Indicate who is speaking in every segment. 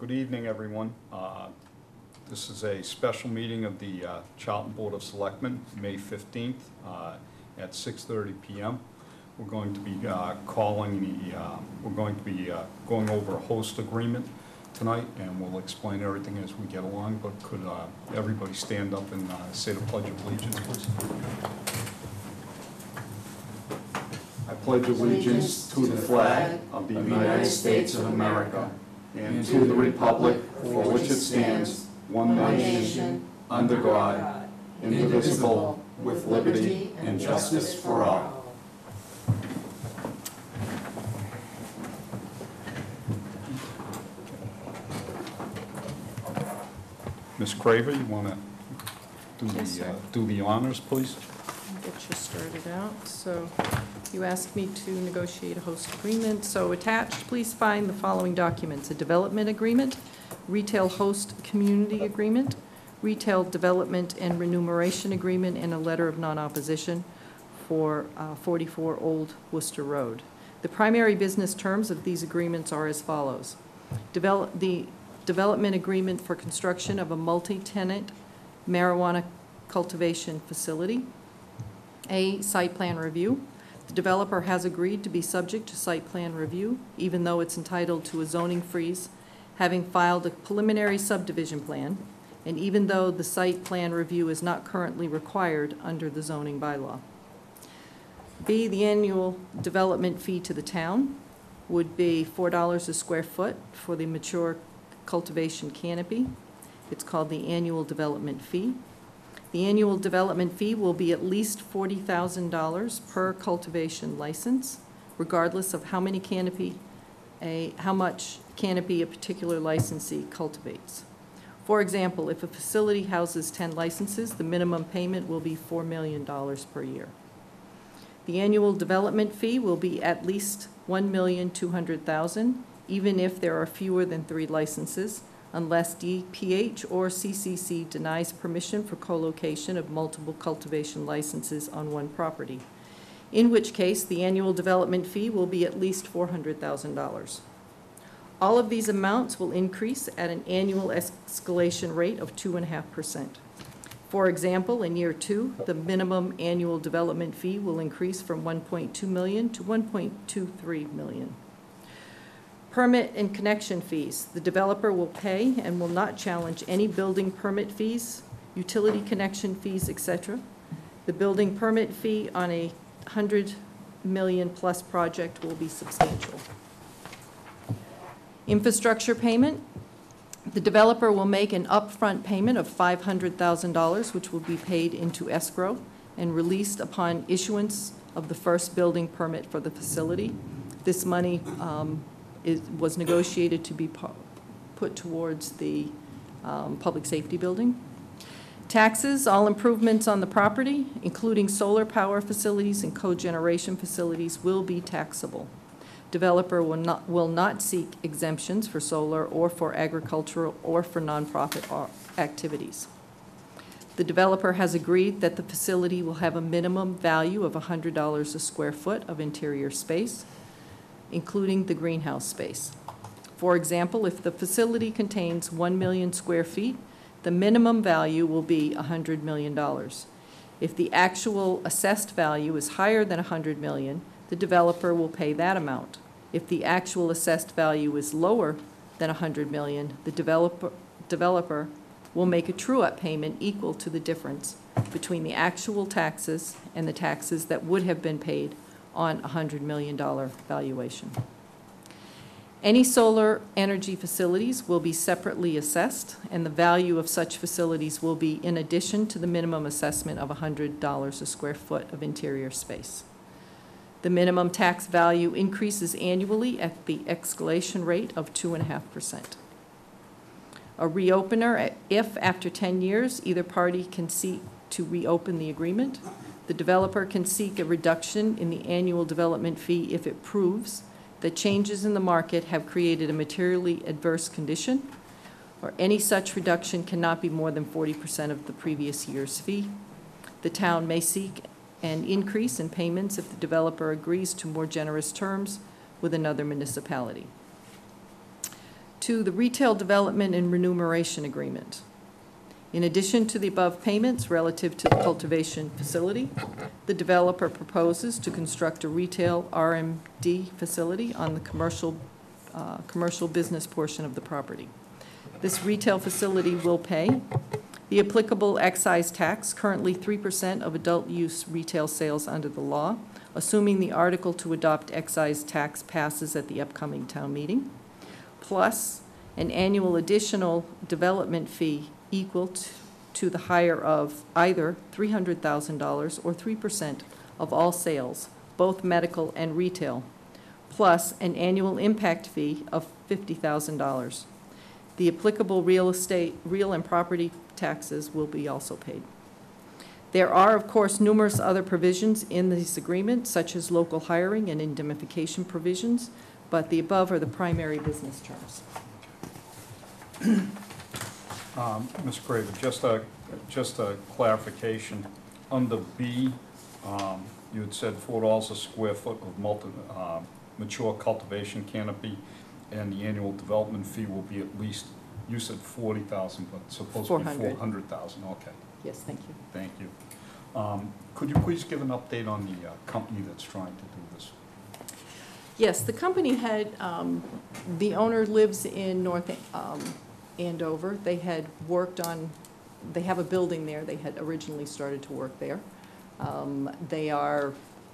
Speaker 1: Good evening, everyone. This is a special meeting of the Charlton Board of Selectmen, May 15th at 6:30 p.m. We're going to be going over a host agreement tonight, and we'll explain everything as we get along. But could everybody stand up and say the Pledge of Allegiance, please? I pledge allegiance to the flag of the United States of America and to the republic for which it stands, one nation, under God, indivisible, with liberty and justice for all. Ms. Craver, you want to do the honors, please?
Speaker 2: I'll get you started out. So you asked me to negotiate a host agreement. So attached, please find the following documents: a development agreement, retail host community agreement, retail development and remuneration agreement, and a letter of non-opposition for 44 Old Worcester Road. The primary business terms of these agreements are as follows. The development agreement for construction of a multi-tenant marijuana cultivation facility. A site plan review. The developer has agreed to be subject to site plan review, even though it's entitled to a zoning freeze, having filed a preliminary subdivision plan, and even though the site plan review is not currently required under the zoning bylaw. B, the annual development fee to the town would be $4 a square foot for the mature cultivation canopy. It's called the annual development fee. The annual development fee will be at least $40,000 per cultivation license, regardless of how much canopy a particular licensee cultivates. For example, if a facility houses 10 licenses, the minimum payment will be $4 million per year. The annual development fee will be at least $1,200,000, even if there are fewer than 3 licenses, unless DPH or CCC denies permission for co-location of multiple cultivation licenses on one property, in which case the annual development fee will be at least $400,000. All of these amounts will increase at an annual escalation rate of 2.5%. For example, in year 2, the minimum annual development fee will increase from $1.2 million to $1.23 million. Permit and connection fees. The developer will pay and will not challenge any building permit fees, utility connection fees, etc. The building permit fee on a $100 million plus project will be substantial. Infrastructure payment. The developer will make an upfront payment of $500,000, which will be paid into escrow and released upon issuance of the first building permit for the facility. This money was negotiated to be put towards the public safety building. Taxes. All improvements on the property, including solar power facilities and cogeneration facilities, will be taxable. Developer will not seek exemptions for solar or for agricultural or for nonprofit activities. The developer has agreed that the facility will have a minimum value of $100 a square foot of interior space, including the greenhouse space. For example, if the facility contains 1 million square feet, the minimum value will be $100 million. If the actual assessed value is higher than $100 million, the developer will pay that amount. If the actual assessed value is lower than $100 million, the developer will make a true-up payment equal to the difference between the actual taxes and the taxes that would have been paid on a $100 million valuation. Any solar energy facilities will be separately assessed, and the value of such facilities will be in addition to the minimum assessment of $100 a square foot of interior space. The minimum tax value increases annually at the escalation rate of 2.5%. A reopener, if after 10 years either party can seek to reopen the agreement, the developer can seek a reduction in the annual development fee if it proves that changes in the market have created a materially adverse condition, or any such reduction cannot be more than 40% of the previous year's fee. The town may seek an increase in payments if the developer agrees to more generous terms with another municipality. to the Retail Development and Remuneration Agreement. In addition to the above payments relative to the cultivation facility, the developer proposes to construct a retail RMD facility on the commercial business portion of the property. This retail facility will pay the applicable excise tax, currently 3% of adult use retail sales under the law, assuming the article to adopt excise tax passes at the upcoming town meeting, plus an annual additional development fee equal to the hire of either $300,000 or 3% of all sales, both medical and retail, plus an annual impact fee of $50,000. The applicable real and property taxes will be also paid. There are, of course, numerous other provisions in this agreement, such as local hiring and indemnification provisions, but the above are the primary business terms.
Speaker 1: Ms. Craven, just a clarification. Under B, you had said $4 a square foot of mature cultivation canopy, and the annual development fee will be at least, you said 40,000, but it's supposed to be 400,000. Okay.
Speaker 2: Yes, thank you.
Speaker 1: Thank you. Could you please give an update on the company that's trying to do this?
Speaker 2: Yes, the company had, the owner lives in North Andover. They had worked on, they have a building there. They had originally started to work there.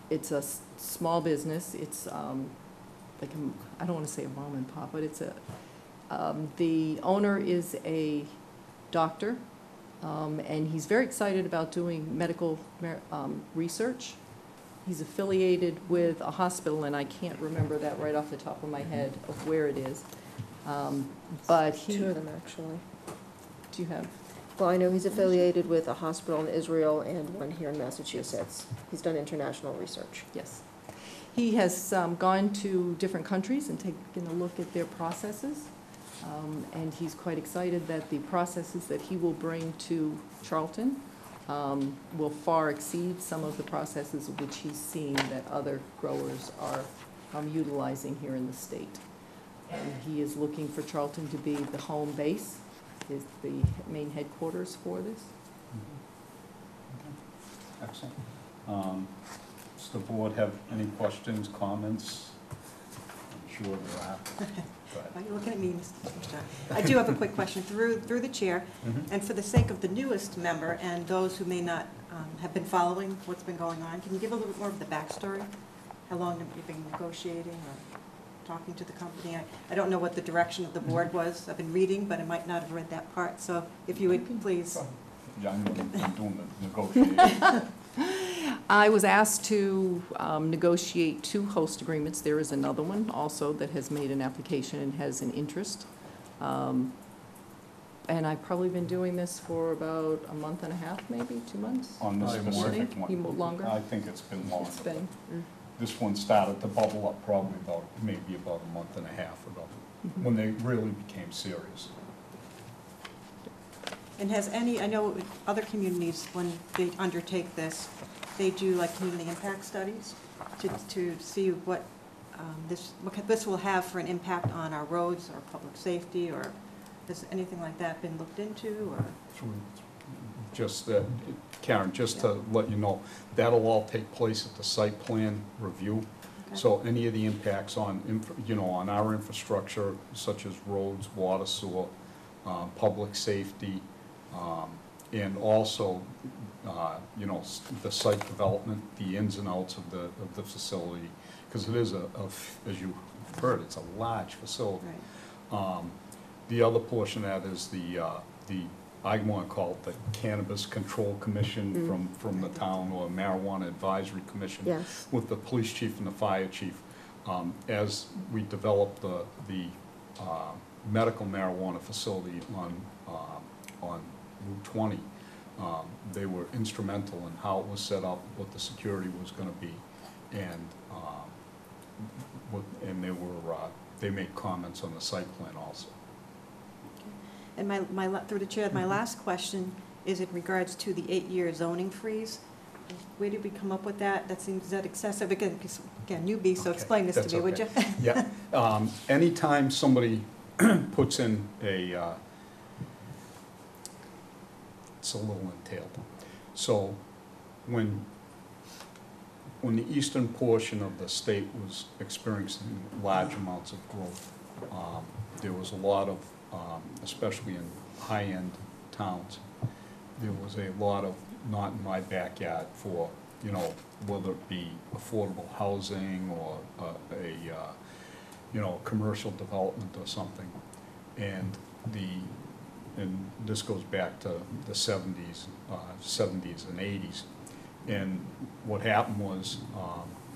Speaker 2: It's a small business. It's like I don't want to say a mom and pop, but it's the owner is a doctor, and he's very excited about doing medical research. He's affiliated with a hospital, and I can't remember that right off the top of my head of where it is. But he...
Speaker 3: Two of them, actually.
Speaker 2: Do you have?
Speaker 3: Well, I know he's affiliated with a hospital in Israel and one here in Massachusetts. He's done international research.
Speaker 2: Yes. He has gone to different countries and taken a look at their processes, and he's quite excited that the processes that he will bring to Charlton will far exceed some of the processes which he's seen that other growers are utilizing here in the state. And he is looking for Charlton to be the home base, is the main headquarters for this.
Speaker 1: Mm-hmm. Okay. Excellent. Does the board have any questions, comments? I'm sure there are.
Speaker 4: Why are you looking at me, Mr. Chair? I do have a quick question through the chair, and for the sake of the newest member and those who may not have been following what's been going on, can you give a little bit more of the backstory? How long have you been negotiating or talking to the company? I don't know what the direction of the board was. I've been reading, but I might not have read that part. So if you would please.
Speaker 1: Yeah, I'm doing the negotiation.
Speaker 2: I was asked to negotiate 2 host agreements. There is another one also that has made an application and has an interest. And I've probably been doing this for about a month and a half, maybe 2 months.
Speaker 1: On this specific one?
Speaker 2: Longer?
Speaker 1: I think it's been longer.
Speaker 2: It's been.
Speaker 1: This one started to bubble up probably maybe about a month and a half ago, when they really became serious.
Speaker 4: And has any, I know other communities, when they undertake this, they do like community impact studies to see what this will have for an impact on our roads or public safety, or has anything like that been looked into, or?
Speaker 1: Just Karen, just to let you know, that'll all take place at the site plan review. Okay. So any of the impacts on, on our infrastructure, such as roads, water, sewer, public safety, and also, the site development, the ins and outs of the facility, because it is as you heard, it's a large facility. Right. The other portion of that is the I want to call it the Cannabis Control Commission from the town, or Marijuana Advisory Commission,
Speaker 3: yes, with
Speaker 1: the police chief and the fire chief. As we develop the medical marijuana facility on Route 20, they were instrumental in how it was set up, what the security was going to be, and they made comments on the site plan also.
Speaker 4: And through the chair, my last question is in regards to the 8-year zoning freeze. Where did we come up with that? Is that excessive? Again, newbie, so explain this to me, would you?
Speaker 1: Yeah. Anytime somebody puts in it's a little entailed. So when the eastern portion of the state was experiencing large amounts of growth, there was a lot of, especially in high-end towns, there was a lot of not in my backyard for, you know, whether it be affordable housing or commercial development or something. And this goes back to the 70s and 80s. And what happened was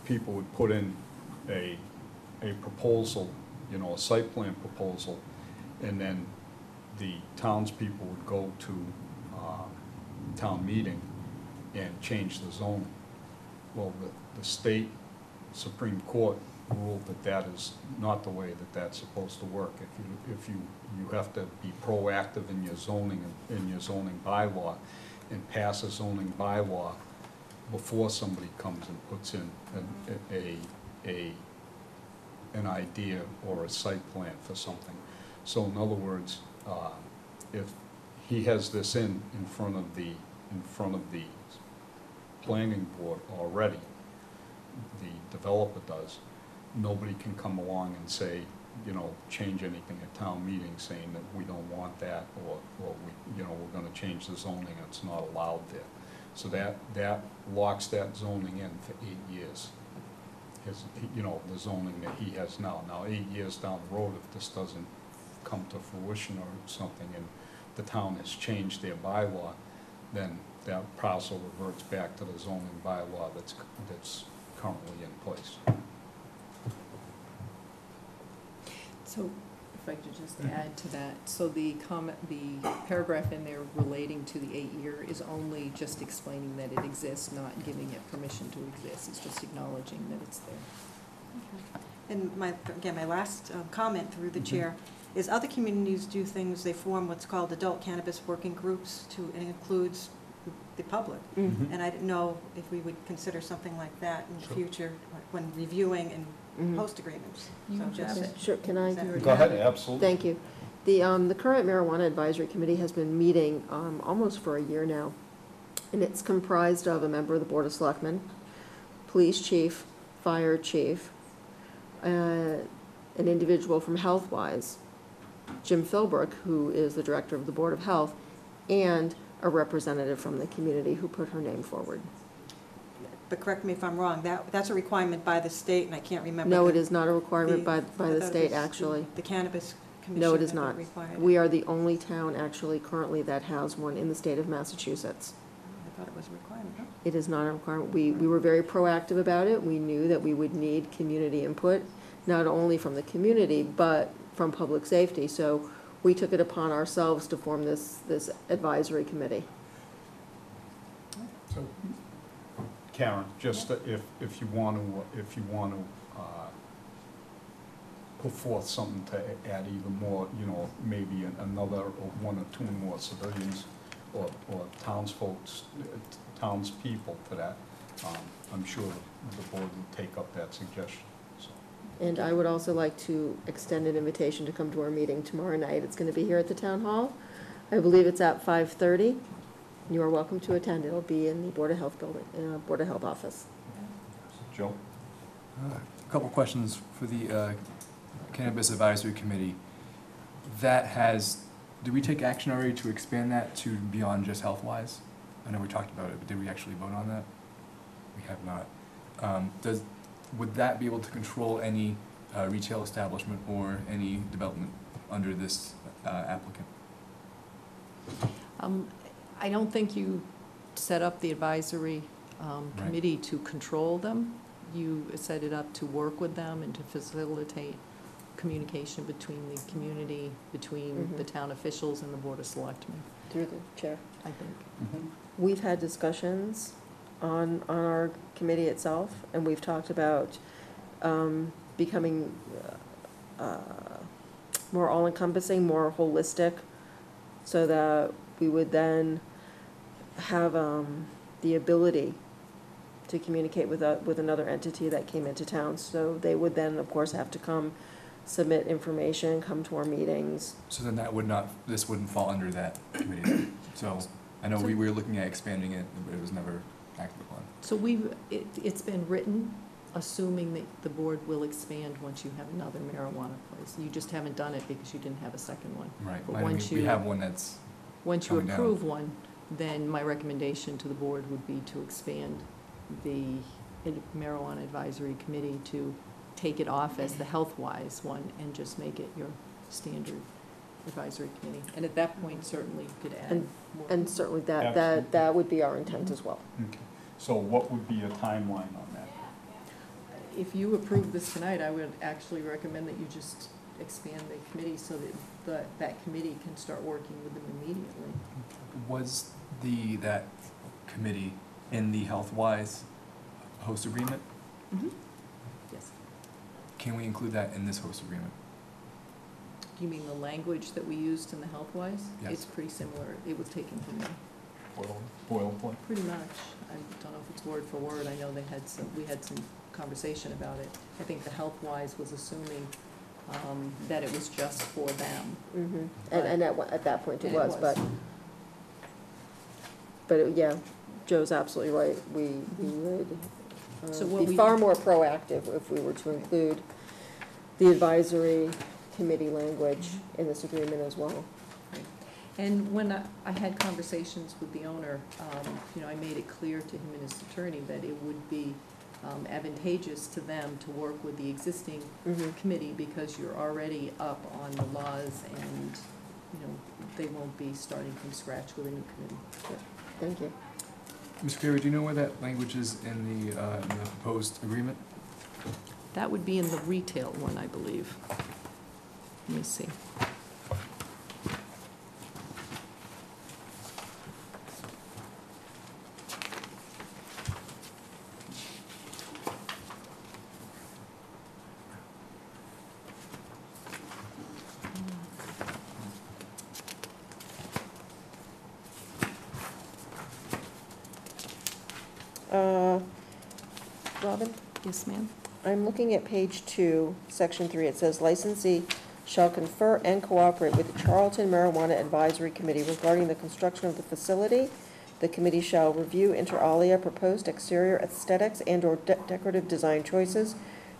Speaker 1: people would put in a proposal, you know, a site plan proposal, and then the townspeople would go to town meeting and change the zoning. Well, the state Supreme Court ruled that that is not the way that that's supposed to work. If you have to be proactive in your zoning bylaw and pass a zoning bylaw before somebody comes and puts in an idea or a site plan for something. So in other words, if he has this in front of the planning board already, the developer does, nobody can come along and say, you know, change anything at town meeting saying that we don't want that, or we, you know, we're gonna change the zoning, it's not allowed there. So that locks that zoning in for 8 years. You know, the zoning that he has now. Now, 8 years down the road, if this doesn't come to fruition or something, and the town has changed their bylaw, then that parcel reverts back to the zoning bylaw that's currently in place.
Speaker 2: So if I could just add to that, so the paragraph in there relating to the 8-year is only just explaining that it exists, not giving it permission to exist. It's just acknowledging that it's there.
Speaker 4: Okay. And my last comment through the chair is other communities do things, they form what's called adult cannabis working groups and it includes the public.
Speaker 3: Mhm.
Speaker 4: And I didn't know if we would consider something like that in the
Speaker 1: Sure.
Speaker 4: future when reviewing and
Speaker 3: Mhm.
Speaker 4: post agreements.
Speaker 2: You
Speaker 4: So
Speaker 2: have
Speaker 4: just-
Speaker 2: it.
Speaker 3: Sure, can I?
Speaker 1: Go ahead, absolutely.
Speaker 3: Thank you. The current marijuana advisory committee has been meeting almost for a year now, and it's comprised of a member of the Board of Selectmen, police chief, fire chief, an individual from HealthWise, Jim Philbrook, who is the director of the Board of Health, and a representative from the community who put her name forward.
Speaker 4: But correct me if I'm wrong, that's a requirement by the state, and I can't remember.
Speaker 3: No, it is not a requirement by
Speaker 4: I
Speaker 3: the
Speaker 4: thought it
Speaker 3: state,
Speaker 4: was
Speaker 3: actually.
Speaker 4: The Cannabis Commission.
Speaker 3: No, it is
Speaker 4: that
Speaker 3: not.
Speaker 4: required.
Speaker 3: We are the only town actually currently that has one in the state of Massachusetts.
Speaker 4: I thought it was a requirement. Huh?
Speaker 3: It is not a requirement. We were very proactive about it. We knew that we would need community input, not only from the community, but from public safety. So we took it upon ourselves to form this advisory committee.
Speaker 1: So, Karen, just if you want to put forth something to add even more, you know, maybe another or one or two more civilians or townspeople to that, I'm sure the board will take up that suggestion. So.
Speaker 3: And I would also like to extend an invitation to come to our meeting tomorrow night. It's going to be here at the town hall. I believe it's at 5:30. You are welcome to attend. It'll be in the Board of Health building, Board of Health office.
Speaker 1: Joe?
Speaker 5: A couple questions for the Cannabis Advisory Committee. Did we take action already to expand that to beyond just health-wise? I know we talked about it, but did we actually vote on that? We have not. Would that be able to control any retail establishment or any development under this applicant?
Speaker 2: I don't think you set up the advisory committee to control them. You set it up to work with them and to facilitate communication between the community, between the town officials and the Board of Selectmen,
Speaker 3: Through the chair.
Speaker 2: I think.
Speaker 3: We've had discussions on our committee itself, and we've talked about becoming more all-encompassing, more holistic, so that we would then have the ability to communicate with another entity that came into town. So they would then, of course, have to come submit information, come to our meetings.
Speaker 5: So then this wouldn't fall under that committee then? So, I know we were looking at expanding it, but it was never acted upon.
Speaker 2: So it's been written, assuming that the board will expand once you have another marijuana place. You just haven't done it because you didn't have a second one.
Speaker 5: Right,
Speaker 2: But
Speaker 5: I mean,
Speaker 2: once
Speaker 5: we
Speaker 2: you-
Speaker 5: have one that's,
Speaker 2: Once you
Speaker 5: Coming down.
Speaker 2: approve one, then my recommendation to the board would be to expand the marijuana advisory committee to take it off as the health-wise one and just make it your standard advisory committee. And at that point, certainly you could add
Speaker 3: And-
Speaker 2: more.
Speaker 3: And certainly
Speaker 1: Absolutely.
Speaker 3: that would be our intent as well.
Speaker 1: Okay. So what would be a timeline on that?
Speaker 2: If you approve this tonight, I would actually recommend that you just expand the committee so that that committee can start working with them immediately.
Speaker 5: was that committee in the health-wise host agreement?
Speaker 2: Yes.
Speaker 5: Can we include that in this host agreement?
Speaker 2: You mean the language that we used in the health-wise?
Speaker 5: Yes.
Speaker 2: It's pretty similar. It was taken from there.
Speaker 1: Boilerplate?
Speaker 2: Pretty much. I don't know if it's word for word. I know we had some conversation about it. I think the health-wise was assuming that it was just for them.
Speaker 3: And at that point it
Speaker 2: And it
Speaker 3: was,
Speaker 2: was.
Speaker 3: yeah, Joe's absolutely right. We would
Speaker 2: So what
Speaker 3: be
Speaker 2: we-
Speaker 3: far more proactive if we were to include the advisory committee language in this agreement as well.
Speaker 2: And when I had conversations with the owner, I made it clear to him and his attorney that it would be advantageous to them to work with the existing committee because you're already up on the laws and, they won't be starting from scratch with a new committee.
Speaker 3: Thank you.
Speaker 5: Mr. Carey, do you know where that language is in the proposed agreement?
Speaker 2: That would be in the retail one, I believe. Let me see.
Speaker 3: Robin?
Speaker 2: Yes, ma'am?
Speaker 3: I'm looking at page 2, section 3. It says licensee shall confer and cooperate with the Charlton Marijuana Advisory Committee regarding the construction of the facility. The committee shall review inter alia proposed exterior aesthetics and/or decorative design choices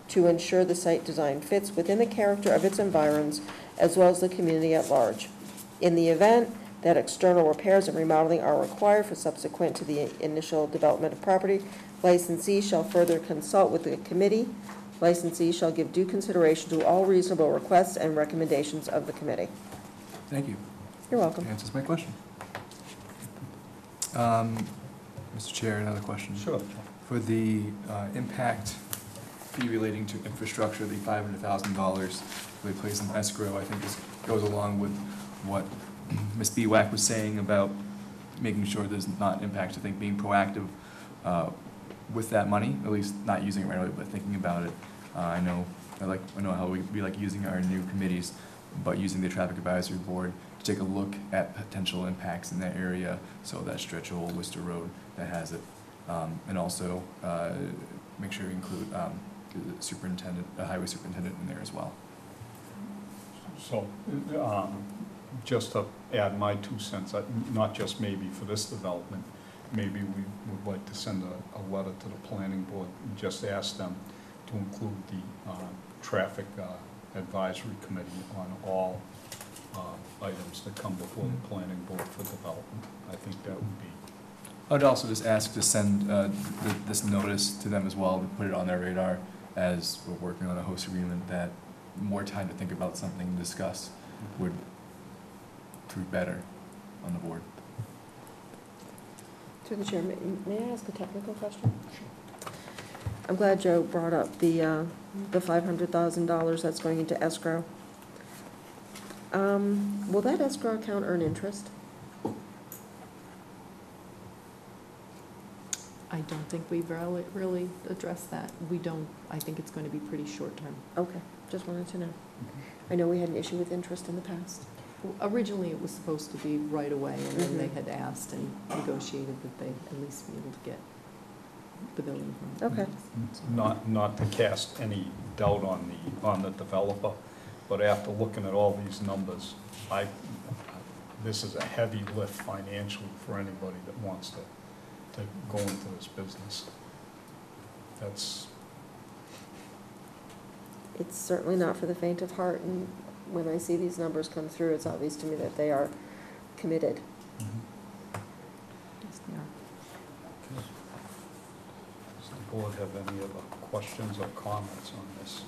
Speaker 3: to ensure the site design fits within the character of its environs as well as the community at large. In the event that external repairs and remodeling are required for subsequent to the initial development of property, licensee shall further consult with the committee. Licensee shall give due consideration to all reasonable requests and recommendations of the committee.
Speaker 5: Thank you.
Speaker 3: You're welcome.
Speaker 5: Answers my question. Mr. Chair, another question.
Speaker 1: Sure.
Speaker 5: For the impact fee relating to infrastructure, the $500,000 we place in escrow, I think this goes along with what Ms. Bewack was saying about making sure there's not impact. I think being proactive with that money, at least not using it right away, but thinking about it. I know how we like using our new committees, but using the traffic advisory board to take a look at potential impacts in that area. So that stretch of Old Worcester Road that has it, and also make sure you include the superintendent, the highway superintendent in there as well.
Speaker 1: So, just to add my 2 cents, not just maybe for this development, maybe we would like to send a letter to the planning board and just ask them to include the traffic advisory committee on all items that come before the planning board for development. I think that would be.
Speaker 5: I'd also just ask to send this notice to them as well, to put it on their radar as we're working on a host agreement, that more time to think about something and discuss would prove better on the board.
Speaker 3: Through the chair, may I ask a technical question? I'm glad Joe brought up the $500,000 that's going into escrow. Will that escrow account earn interest?
Speaker 2: I don't think we've really addressed that. We don't, I think it's going to be pretty short-term.
Speaker 3: Okay, just wanted to know. I know we had an issue with interest in the past.
Speaker 2: Originally, it was supposed to be right away, and then they had asked and negotiated that they at least be able to get the building permit.
Speaker 3: Okay.
Speaker 1: Not to cast any doubt on the developer, But after looking at all these numbers, this is a heavy lift financially for anybody that wants to go into this business.
Speaker 3: It's certainly not for the faint of heart, and when I see these numbers come through, it's obvious to me that they are committed.
Speaker 2: Yes, they are.
Speaker 1: Does the board have any other questions or comments on this?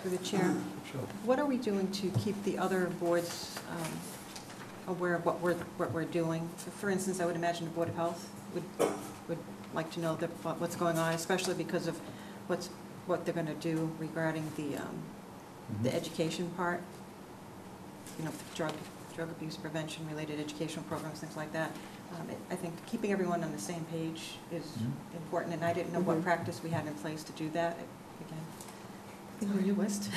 Speaker 4: Through the chair,
Speaker 1: Sure.
Speaker 4: what are we doing to keep the other boards aware of what we're doing? For instance, I would imagine the Board of Health would like to know what's going on, especially because of what they're going to do regarding the education part, drug abuse prevention, related educational programs, things like that. I think keeping everyone on the same page is important, and I didn't know what practice we had in place to do that. Again, I'm the newest.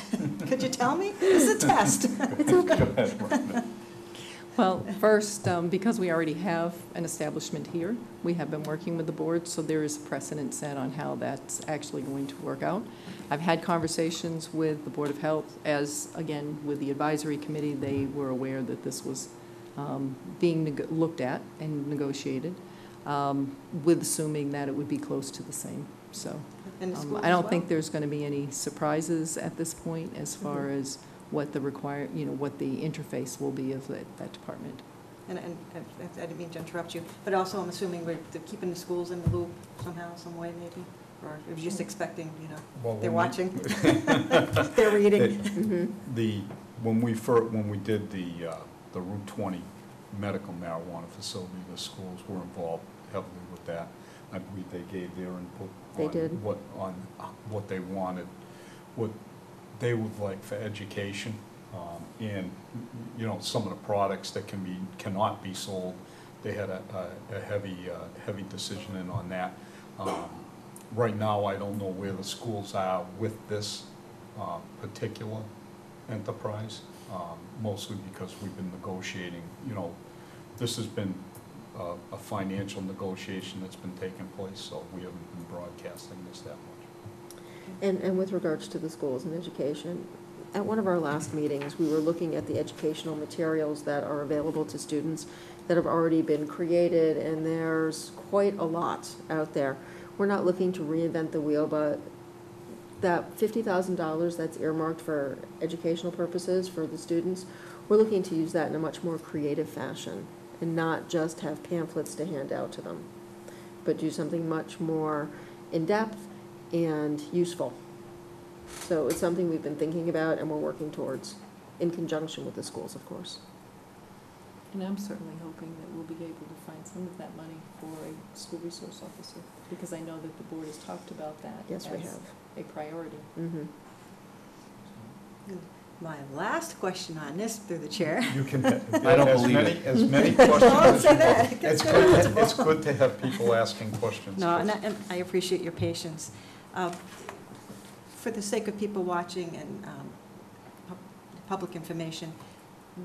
Speaker 4: Could you tell me? This is a test.
Speaker 3: It's okay.
Speaker 2: Well, first, because we already have an establishment here, we have been working with the board, so there is a precedent set on how that's actually going to work out. I've had conversations with the Board of Health, as, again, with the advisory committee, they were aware that this was being looked at and negotiated, with assuming that it would be close to the same. So
Speaker 4: In the schools
Speaker 2: I
Speaker 4: as
Speaker 2: don't
Speaker 4: well?
Speaker 2: think there's going to be any surprises at this point as far as what the what the interface will be of that department.
Speaker 4: And I didn't mean to interrupt you, but also I'm assuming we're keeping the schools in the loop somehow, some way maybe? Or are you just expecting,
Speaker 1: Well,
Speaker 4: they're
Speaker 1: when
Speaker 4: watching, they're reading?
Speaker 1: When we did the Route 20 medical marijuana facility, the schools were involved heavily with that. I believe they gave their input
Speaker 3: They did.
Speaker 1: on what they wanted, what they would like for education, and some of the products that cannot be sold. They had a heavy decision in on that. Right now, I don't know where the schools are with this particular enterprise, mostly because we've been negotiating. This has been a financial negotiation that's been taking place, so we haven't been broadcasting this that much.
Speaker 3: And with regards to the schools and education, at one of our last meetings, we were looking at the educational materials that are available to students that have already been created, and there's quite a lot out there. We're not looking to reinvent the wheel, but that $50,000 that's earmarked for educational purposes for the students, we're looking to use that in a much more creative fashion and not just have pamphlets to hand out to them, but do something much more in-depth and useful. So it's something we've been thinking about and we're working towards, in conjunction with the schools, of course.
Speaker 2: And I'm certainly hoping that we'll be able to find some of that money for a school resource officer, because I know that the board has talked about that
Speaker 3: Yes, we
Speaker 2: as
Speaker 3: have.
Speaker 2: a priority.
Speaker 3: Mm-hmm.
Speaker 4: My last question on this, through the chair.
Speaker 1: You can,
Speaker 5: I don't believe it.
Speaker 1: as many questions
Speaker 4: Don't
Speaker 1: as
Speaker 4: say
Speaker 1: you
Speaker 4: that.
Speaker 1: want.
Speaker 4: It gets
Speaker 1: It's good to have people asking questions.
Speaker 4: No, and I appreciate your patience. For the sake of people watching and public information,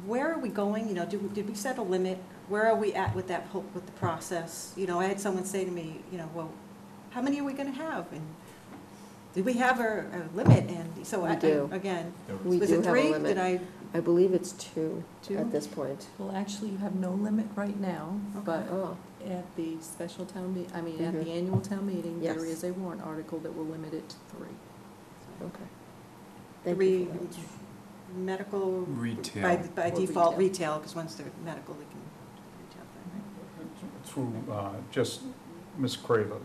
Speaker 4: where are we going? Did we set a limit? Where are we at with with the process? I had someone say to me, well, how many are we going to have? And do we have a limit? And so
Speaker 3: We do.
Speaker 4: again,
Speaker 3: We
Speaker 4: was
Speaker 3: do
Speaker 4: it
Speaker 3: have a
Speaker 4: 3?
Speaker 3: limit. I believe it's two
Speaker 4: Two?
Speaker 3: at this point.
Speaker 2: Well, actually, you have no limit right now, but
Speaker 3: Oh,
Speaker 2: at the special town at
Speaker 3: Mhm.
Speaker 2: the annual town meeting,
Speaker 3: Yes.
Speaker 2: there is a warrant article that will limit it to 3.
Speaker 3: okay. Thank
Speaker 4: 3
Speaker 3: you for that.
Speaker 4: medical,
Speaker 5: Retail.
Speaker 4: by
Speaker 2: Or
Speaker 4: default,
Speaker 2: retail.
Speaker 4: retail, because once they're medical, they can retail.
Speaker 1: Through, just, Ms. Craver,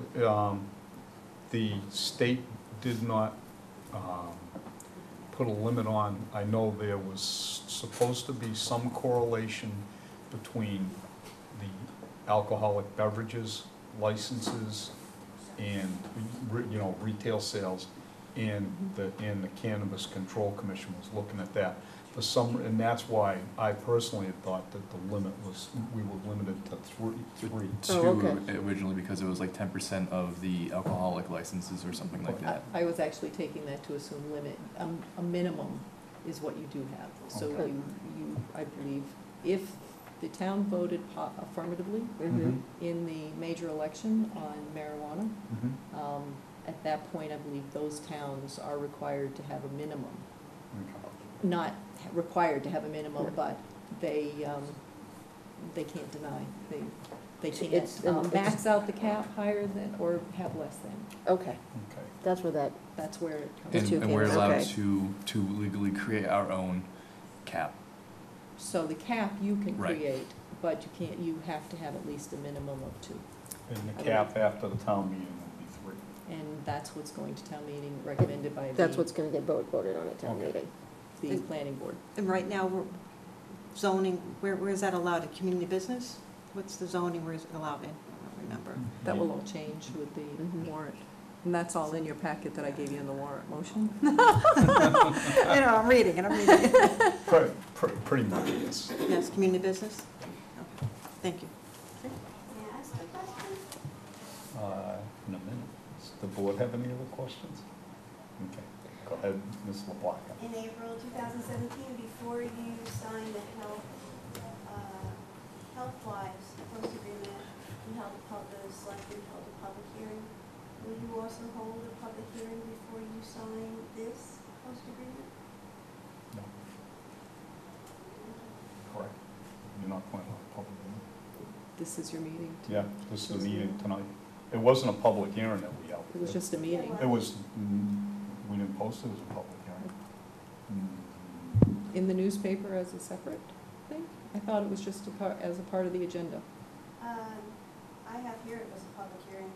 Speaker 1: the state did not put a limit on. I know there was supposed to be some correlation between the alcoholic beverages licenses and, retail sales, and the Cannabis Control Commission was looking at that. And that's why I personally had thought that the limit was, we were limited to three.
Speaker 3: Oh, okay.
Speaker 5: Originally, because it was like 10% of the alcoholic licenses or something like that.
Speaker 2: I was actually taking that to assume limit, a minimum is what you do have. So
Speaker 1: Okay.
Speaker 2: I believe, if the town voted affirmatively
Speaker 3: Mm-hmm.
Speaker 2: in the major election on marijuana, at that point, I believe those towns are required to have a minimum. not required to have a minimum, but they can't deny. They can't max out the cap higher than, or have less than.
Speaker 3: Okay,
Speaker 1: Okay.
Speaker 3: that's where that,
Speaker 2: That's where it comes.
Speaker 3: The two
Speaker 5: And
Speaker 3: came
Speaker 5: we're
Speaker 3: in,
Speaker 5: allowed
Speaker 3: okay.
Speaker 5: to legally create our own cap.
Speaker 2: So the cap you can
Speaker 5: Right.
Speaker 2: create, but you have to have at least a minimum of 2.
Speaker 1: And the cap after the town meeting will be 3.
Speaker 2: And that's what's going to town meeting, recommended by
Speaker 3: that's what's gonna get voted on at town
Speaker 1: Okay.
Speaker 3: meeting.
Speaker 2: the planning board.
Speaker 4: And right now, we're zoning, where is that allowed? A community business? What's the zoning, where is it allowed in? I don't remember.
Speaker 2: That will all change with the
Speaker 3: Mhm.
Speaker 2: warrant. And that's all in your packet that I gave you in the warrant motion.
Speaker 4: You know, I'm reading it.
Speaker 1: Pretty much, yes.
Speaker 4: Yes, community business? Okay. Thank you.
Speaker 6: May I ask a question?
Speaker 1: In a minute. Does the board have any other questions? Okay, go ahead, Ms. LaPlaca.
Speaker 6: In April 2017, before you signed the health-wise post agreement, you held the selectmen held a public hearing. Will you also hold a public hearing before you sign this post agreement?
Speaker 1: No. Correct. You're not going to a public meeting?
Speaker 2: This is your meeting?
Speaker 1: Yeah, this is the meeting tonight. It wasn't a public hearing that we held.
Speaker 2: It was just a meeting.
Speaker 1: It was, we didn't post it as a public hearing.
Speaker 2: In the newspaper as a separate thing? I thought it was just as a part of the agenda.
Speaker 6: I have here it was a public hearing.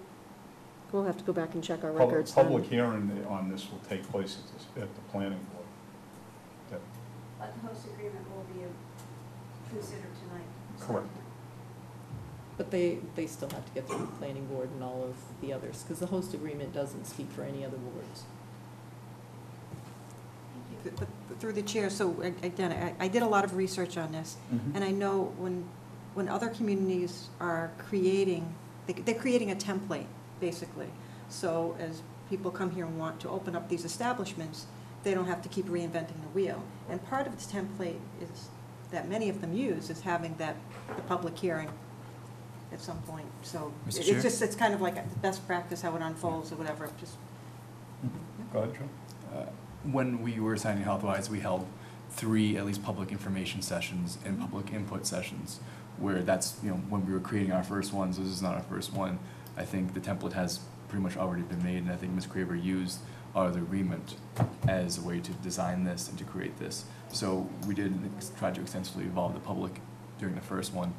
Speaker 3: We'll have to go back and check our
Speaker 1: Public
Speaker 3: records then.
Speaker 1: Public hearing on this will take place at the planning board. That-
Speaker 6: But the host agreement will be considered tonight.
Speaker 1: Correct.
Speaker 2: But they still have to get through the planning board and all of the others, because the host agreement doesn't speak for any other boards.
Speaker 6: Thank you.
Speaker 4: But through the chair, so again, I did a lot of research on this, and I know when other communities are creating, they're creating a template, basically. So as people come here and want to open up these establishments, they don't have to keep reinventing the wheel. And part of this template is, that many of them use, is having the public hearing at some point. So
Speaker 5: Mr.
Speaker 4: it's
Speaker 5: Chair?
Speaker 4: just, it's kind of like the best practice, how it unfolds or whatever, just.
Speaker 1: Go ahead, Joe.
Speaker 5: When we were signing Healthwise, we held 3 at least public information sessions and public input sessions, where that's, when we were creating our first ones, this is not our first one. I think the template has pretty much already been made, and I think Ms. Craver used our other agreement as a way to design this and to create this. So we did try to extensively involve the public during the first one.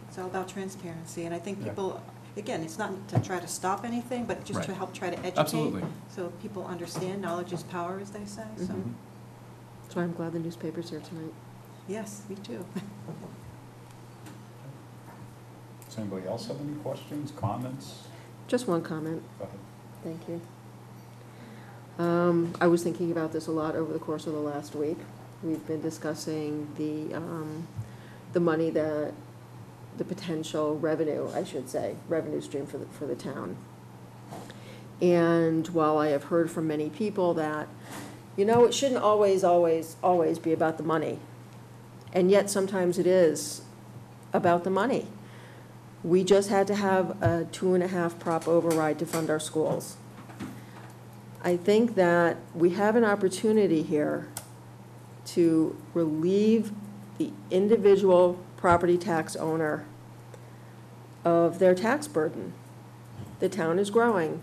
Speaker 4: It's all about transparency, and I think
Speaker 1: Yeah.
Speaker 4: people, again, it's not to try to stop anything, but just to
Speaker 5: Right.
Speaker 4: help try to educate.
Speaker 5: Absolutely.
Speaker 4: So people understand, knowledge is power, as they say, so,
Speaker 3: Mhm. That's why I'm glad the newspaper's here tonight.
Speaker 4: yes, me too.
Speaker 1: Does anybody else have any questions, comments?
Speaker 3: Just one comment.
Speaker 1: Go ahead.
Speaker 3: Thank you. I was thinking about this a lot over the course of the last week. We've been discussing the money that, the potential revenue, I should say, revenue stream for the town. And while I have heard from many people that, it shouldn't always be about the money. And yet sometimes it is about the money. We just had to have a 2.5 prop override to fund our schools. I think that we have an opportunity here to relieve the individual property tax owner of their tax burden. The town is growing,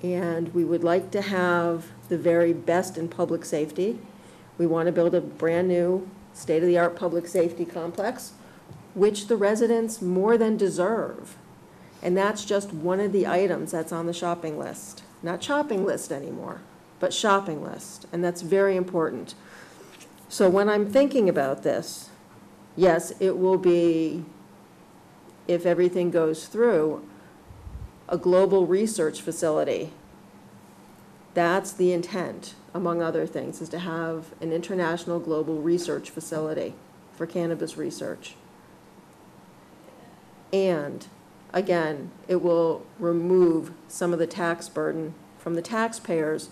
Speaker 3: and we would like to have the very best in public safety. We want to build a brand-new, state-of-the-art public safety complex, which the residents more than deserve. And that's just one of the items that's on the shopping list. Not shopping list anymore, but shopping list, and that's very important. So when I'm thinking about this, yes, it will be, if everything goes through, a global research facility. That's the intent, among other things, is to have an international global research facility for cannabis research. And, again, it will remove some of the tax burden from the taxpayers,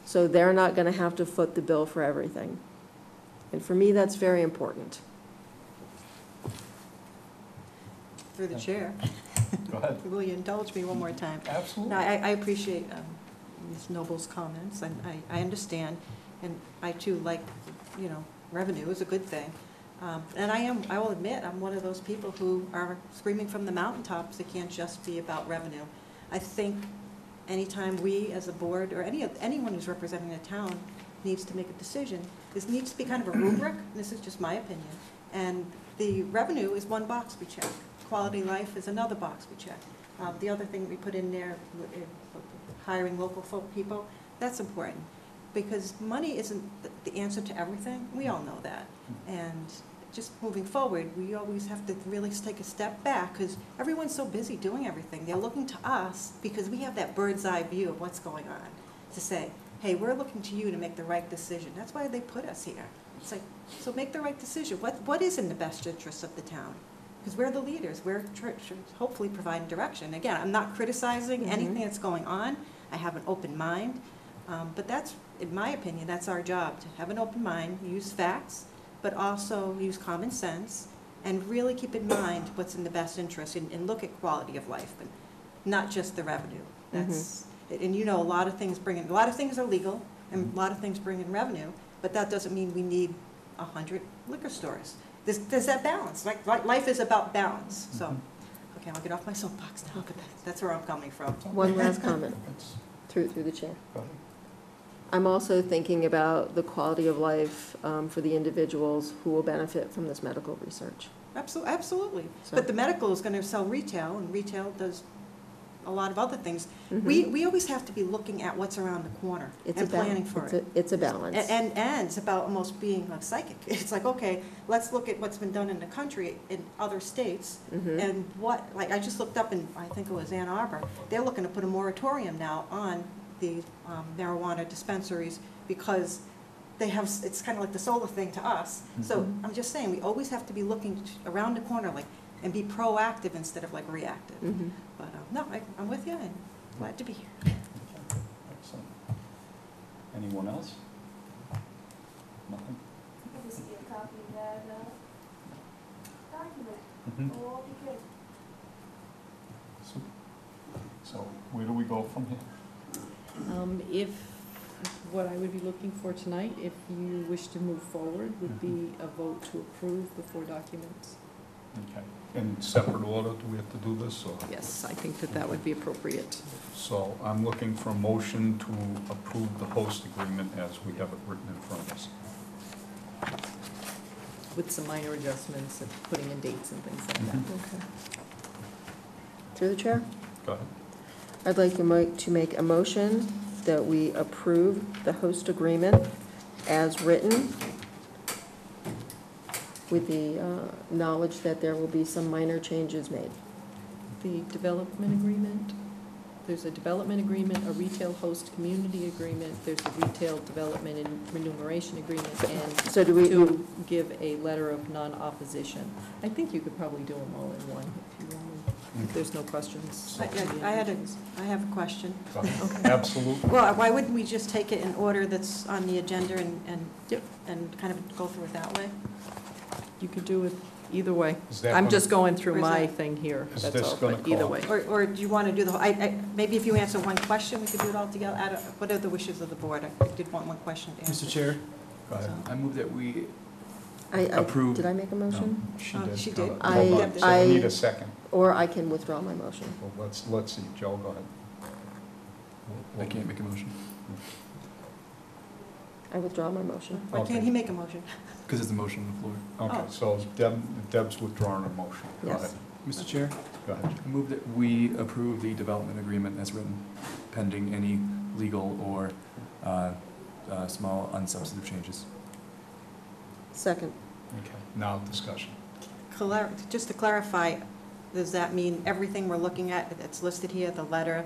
Speaker 3: so they're not going to have to foot the bill for everything. And for me, that's very important.
Speaker 4: Through the chair,
Speaker 1: Go ahead.
Speaker 4: will you indulge me one more time?
Speaker 1: Absolutely.
Speaker 4: No, I appreciate Ms. Noble's comments, and I understand, and I too like, revenue is a good thing. And I will admit, I'm one of those people who are screaming from the mountaintops, it can't just be about revenue. I think anytime we, as a board, or anyone who's representing a town, needs to make a decision, this needs to be kind of a rubric, this is just my opinion, and the revenue is one box we check. Quality of life is another box we check. The other thing we put in there, hiring local folk people, that's important, because money isn't the answer to everything, we all know that. And just moving forward, we always have to really take a step back, because everyone's so busy doing everything. They're looking to us, because we have that bird's eye view of what's going on, to say, hey, we're looking to you to make the right decision. That's why they put us here. It's like, so make the right decision. What is in the best interest of the town? Because we're the leaders. We're hopefully providing direction. Again, I'm not criticizing anything that's going on. I have an open mind. But that's, in my opinion, that's our job, to have an open mind, use facts, but also use common sense, and really keep in mind what's in the best interest, and look at quality of life, but not just the revenue. That's, and a lot of things are legal, and a lot of things bring in revenue, but that doesn't mean we need 100 liquor stores. There's that balance. Like life is about balance. So, okay, I'll get off my soapbox now, but that's where I'm coming from.
Speaker 3: One last comment through the chair.
Speaker 1: Go ahead.
Speaker 3: I'm also thinking about the quality of life for the individuals who will benefit from this medical research.
Speaker 4: Absolutely.
Speaker 3: So-
Speaker 4: But the medical is going to sell retail, and retail does a lot of other things. We always have to be looking at what's around the corner and planning for it.
Speaker 3: It's a balance.
Speaker 4: And it's about almost being like psychic. It's like, okay, let's look at what's been done in the country, in other states, and I just looked up in, I think it was Ann Arbor, they're looking to put a moratorium now on the marijuana dispensaries, because they have, it's kind of like the solar thing to us. So I'm just saying, we always have to be looking around the corner, and be proactive instead of reactive. But no, I'm with you, and glad to be here.
Speaker 1: Excellent. Anyone else? Nothing?
Speaker 6: I just get a copy of that document.
Speaker 1: Mm-hmm.
Speaker 6: It'll all be good.
Speaker 1: So where do we go from here?
Speaker 2: What I would be looking for tonight, if you wish to move forward, would be a vote to approve the 4 documents.
Speaker 1: Okay. In separate order, do we have to do this, or?
Speaker 2: Yes, I think that would be appropriate.
Speaker 1: So I'm looking for a motion to approve the host agreement as we have it written in front of us.
Speaker 2: With some minor adjustments and putting in dates and things like that.
Speaker 3: Okay. Through the chair,
Speaker 1: Go ahead.
Speaker 3: I'd like to make a motion that we approve the host agreement as written, with the knowledge that there will be some minor changes made.
Speaker 2: The development agreement, there's a development agreement, a retail host community agreement, there's a retail development and remuneration agreement, and
Speaker 3: So do we,
Speaker 2: to give a letter of non-opposition. I think you could probably do them all in one if you wanted, if there's no questions.
Speaker 4: I have a question.
Speaker 1: Go ahead. Absolutely.
Speaker 4: Well, why wouldn't we just take it in order that's on the agenda and
Speaker 2: Yep.
Speaker 4: kind of go through it that way?
Speaker 2: You could do it either way.
Speaker 1: Is that
Speaker 2: I'm
Speaker 1: gonna-
Speaker 2: just going through
Speaker 4: Or is
Speaker 2: my
Speaker 4: that-
Speaker 2: thing here,
Speaker 1: Is
Speaker 2: that's
Speaker 1: this
Speaker 2: all,
Speaker 1: gonna
Speaker 2: but either
Speaker 1: call-
Speaker 2: way.
Speaker 4: Or do you want to do the whole, maybe if you answer one question, we could do it all together? What are the wishes of the board? I did want one question to answer.
Speaker 5: Mr. Chair,
Speaker 1: Go ahead.
Speaker 5: I move that we
Speaker 3: I,
Speaker 5: approve.
Speaker 3: did I make a motion?
Speaker 1: No, she
Speaker 4: Oh,
Speaker 1: did.
Speaker 4: she did.
Speaker 1: Hold
Speaker 3: I-
Speaker 1: on. So we need
Speaker 3: I-
Speaker 1: a second.
Speaker 3: Or I can withdraw my motion.
Speaker 1: Well, let's see. Joe, go ahead.
Speaker 5: I can't make a motion,
Speaker 3: I withdraw my motion.
Speaker 4: Why can't he make a motion?
Speaker 5: because there's a motion on the floor.
Speaker 1: Okay,
Speaker 4: Oh.
Speaker 1: so Deb's withdrawing her motion. Go
Speaker 3: Yes.
Speaker 1: ahead.
Speaker 5: Mr. Chair,
Speaker 1: Go ahead.
Speaker 5: I move that we approve the development agreement as written, pending any legal or small unsubstantive changes.
Speaker 3: Second.
Speaker 1: Okay, now discussion.
Speaker 4: Just to clarify, does that mean everything we're looking at that's listed here, the letter,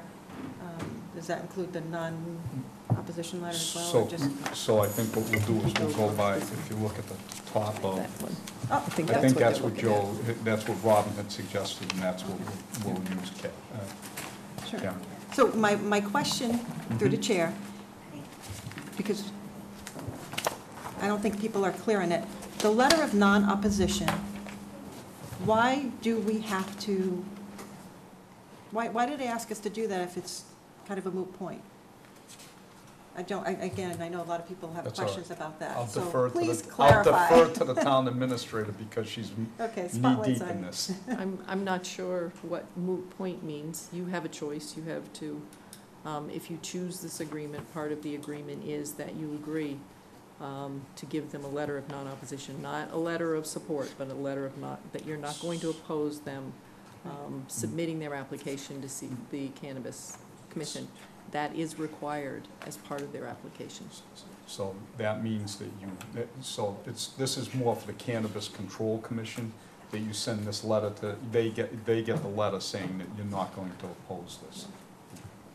Speaker 4: does that include the non-opposition letter as well? or just-
Speaker 1: So I think what we'll do is we'll go by, if you look at the top of,
Speaker 2: That one.
Speaker 4: Oh,
Speaker 2: I think
Speaker 1: I think that's
Speaker 2: they're
Speaker 1: what
Speaker 2: looking at.
Speaker 1: Joe, that's what Robin had suggested, and that's what we'll use,
Speaker 4: Sure.
Speaker 1: Karen.
Speaker 4: So my question through the chair, because I don't think people are clear on it, the letter of non-opposition, why do we have to, why did they ask us to do that if it's kind of a moot point? Again, I know a lot of people have
Speaker 1: That's all right.
Speaker 4: questions about that.
Speaker 1: I'll
Speaker 4: So
Speaker 1: defer to
Speaker 4: please
Speaker 1: the,
Speaker 4: clarify.
Speaker 1: I'll defer to the town administrator because she's
Speaker 4: Okay,
Speaker 1: knee-deep
Speaker 4: spotlight's
Speaker 1: in
Speaker 4: on you.
Speaker 1: this.
Speaker 2: I'm not sure what moot point means. You have a choice. You have to, if you choose this agreement, part of the agreement is that you agree to give them a letter of non-opposition, not a letter of support, but a letter of that you're not going to oppose them submitting their application to see the Cannabis Commission. That is required as part of their application.
Speaker 1: So that means that so this is more for the Cannabis Control Commission, that you send this letter to, they get the letter saying that you're not going to oppose this.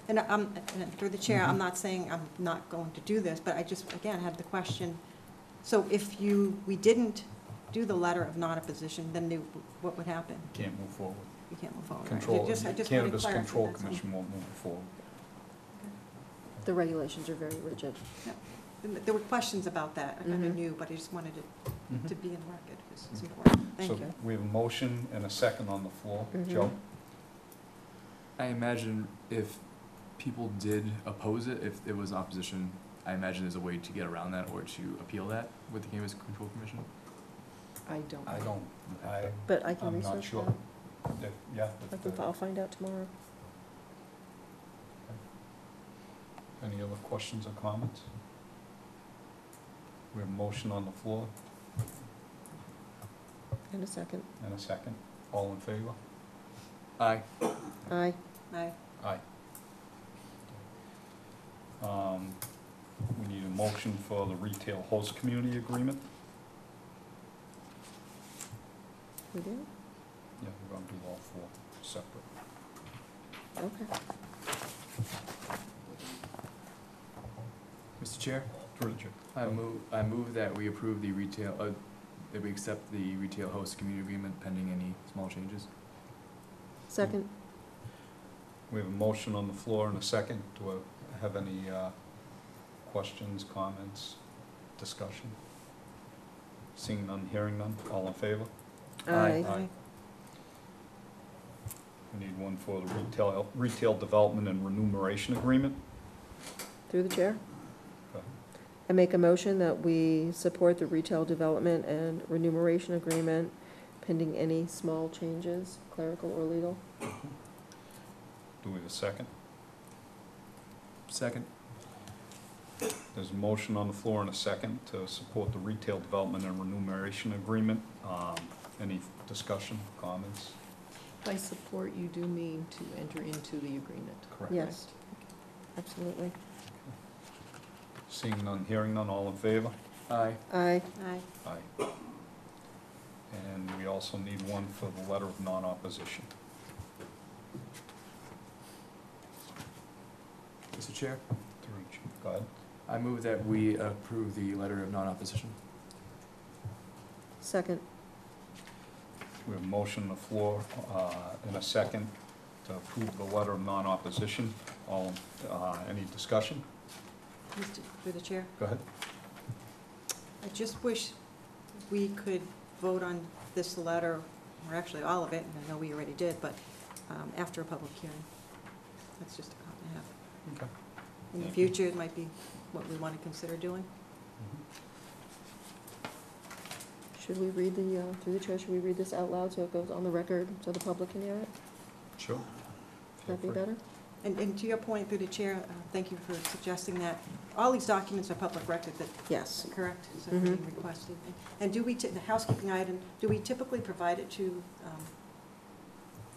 Speaker 4: And through the chair,
Speaker 1: Mhm.
Speaker 4: I'm not saying I'm not going to do this, but I just, again, had the question, so if we didn't do the letter of non-opposition, then what would happen?
Speaker 1: You can't move forward.
Speaker 4: You can't move forward, right?
Speaker 1: Control,
Speaker 4: I just wanted to
Speaker 1: Cannabis
Speaker 4: clarify,
Speaker 1: Control
Speaker 4: that's all.
Speaker 1: Commission won't move forward.
Speaker 3: The regulations are very rigid.
Speaker 4: There were questions about that, I kind of
Speaker 3: Mhm.
Speaker 4: knew, but I just wanted it
Speaker 1: Mhm.
Speaker 4: to be in the record, because it's important. Thank
Speaker 1: So
Speaker 4: you.
Speaker 1: we have a motion and a second on the floor.
Speaker 3: Mhm.
Speaker 1: Joe?
Speaker 5: I imagine if people did oppose it, if it was opposition, I imagine there's a way to get around that or to appeal that with the Cannabis Control Commission.
Speaker 2: I don't.
Speaker 1: I don't,
Speaker 3: But I can
Speaker 1: I'm not
Speaker 3: research
Speaker 1: sure.
Speaker 3: that.
Speaker 1: Yeah.
Speaker 3: I'll find out tomorrow.
Speaker 1: Any other questions or comments? We have a motion on the floor
Speaker 3: In a second.
Speaker 1: and a second. All in favor?
Speaker 5: Aye.
Speaker 3: Aye.
Speaker 4: Aye.
Speaker 1: Aye. We need a motion for the retail host community agreement.
Speaker 3: We do?
Speaker 1: Yeah, we're gonna do all four separate.
Speaker 3: Okay.
Speaker 5: Mr. Chair,
Speaker 1: Through the chair.
Speaker 5: I move that we approve the retail, that we accept the retail host community agreement pending any small changes.
Speaker 3: Second.
Speaker 1: We have a motion on the floor and a second. Do I have any questions, comments, discussion? Seeing none, hearing none, all in favor?
Speaker 3: Aye.
Speaker 1: Aye. We need one for the retail development and remuneration agreement.
Speaker 3: Through the chair.
Speaker 1: Go ahead.
Speaker 3: I make a motion that we support the retail development and remuneration agreement pending any small changes, clerical or legal.
Speaker 1: Do we have a second?
Speaker 5: Second.
Speaker 1: There's a motion on the floor and a second to support the retail development and remuneration agreement. Any discussion, comments?
Speaker 2: By support, you do mean to enter into the agreement.
Speaker 1: Correct.
Speaker 3: Yes. Absolutely.
Speaker 1: Seeing none, hearing none, all in favor?
Speaker 5: Aye.
Speaker 3: Aye.
Speaker 4: Aye.
Speaker 1: Aye. And we also need one for the letter of non-opposition.
Speaker 5: Mr. Chair,
Speaker 1: Go ahead.
Speaker 5: I move that we approve the letter of non-opposition.
Speaker 3: Second.
Speaker 1: We have a motion on the floor and a second to approve the letter of non-opposition. Any discussion?
Speaker 4: Through the chair,
Speaker 1: Go ahead.
Speaker 4: I just wish we could vote on this letter, or actually all of it, and I know we already did, but after a public hearing. That's just a comment I have.
Speaker 1: Okay.
Speaker 4: In the
Speaker 1: Thank you.
Speaker 4: future, it might be what we want to consider doing.
Speaker 3: Should we read through the chair, should we read this out loud so it goes on the record so the public can hear it?
Speaker 1: Sure.
Speaker 3: Would that be better?
Speaker 4: And to your point, through the chair, thank you for suggesting that. All these documents are public record, that,
Speaker 3: Yes.
Speaker 4: correct? So they're being
Speaker 3: Mhm.
Speaker 4: requested. And do we, the housekeeping item, do we typically provide it to